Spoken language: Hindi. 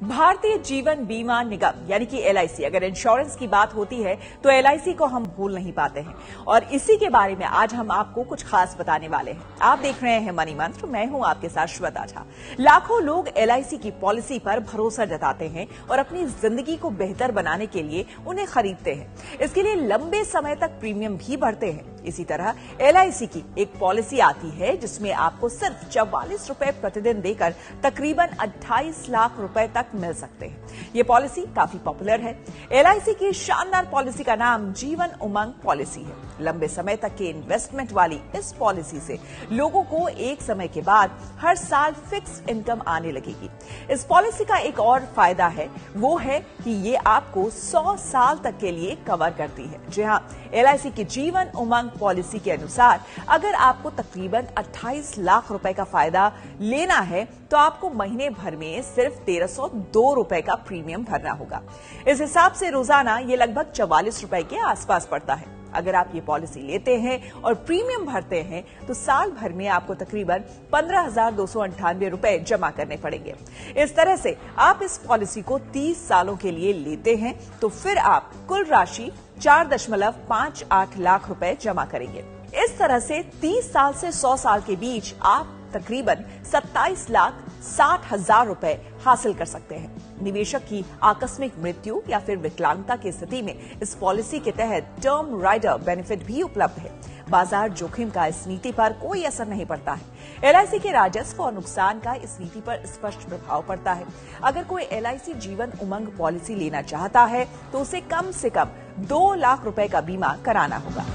भारतीय जीवन बीमा निगम यानी कि एलआईसी, अगर इंश्योरेंस की बात होती है तो एलआईसी को हम भूल नहीं पाते हैं और इसी के बारे में आज हम आपको कुछ खास बताने वाले हैं। आप देख रहे हैं मनी मंत्र, मैं हूं आपके साथ श्वेता झा। लाखों लोग एलआईसी की पॉलिसी पर भरोसा जताते हैं और अपनी जिंदगी को बेहतर बनाने के लिए उन्हें खरीदते हैं। इसके लिए लंबे समय तक प्रीमियम भी भरते हैं। इसी तरह एलआईसी की एक पॉलिसी आती है जिसमें आपको सिर्फ 44 रुपए प्रतिदिन देकर तकरीबन 28 लाख रुपए तक मिल सकते हैं। ये पॉलिसी काफी पॉपुलर है। एलआईसी की शानदार पॉलिसी का नाम जीवन उमंग पॉलिसी है। लंबे समय तक के इन्वेस्टमेंट वाली इस पॉलिसी से लोगों को एक समय के बाद हर साल फिक्स इनकम आने लगेगी। इस पॉलिसी का एक और फायदा है, वो है कि ये आपको 100 साल तक के लिए कवर करती है। जी हाँ, एलआईसी की जीवन उमंग पॉलिसी के अनुसार अगर आपको तकरीबन 28 लाख रुपए का फायदा लेना है तो आपको महीने भर में सिर्फ 1302 रुपए का प्रीमियम भरना होगा। इस हिसाब से रोजाना ये लगभग 44 रुपए के आसपास पड़ता है। अगर आप ये पॉलिसी लेते हैं और प्रीमियम भरते हैं तो साल भर में आपको तकरीबन 15,298 रुपए जमा करने पड़ेंगे। इस तरह से आप इस पॉलिसी को 30 सालों के लिए लेते हैं तो फिर आप कुल राशि 4.58 लाख रुपए जमा करेंगे। इस तरह से 30 साल से 100 साल के बीच आप तकरीबन 27,60,000 रुपए हासिल कर सकते हैं। निवेशक की आकस्मिक मृत्यु या फिर विकलांगता की स्थिति में इस पॉलिसी के तहत टर्म राइडर बेनिफिट भी उपलब्ध है। बाजार जोखिम का इस नीति पर कोई असर नहीं पड़ता है। एलआईसी के राजस्व और नुकसान का इस नीति पर स्पष्ट प्रभाव पड़ता है। अगर कोई एलआईसी जीवन उमंग पॉलिसी लेना चाहता है तो उसे कम से कम 2 लाख रुपए का बीमा कराना होगा।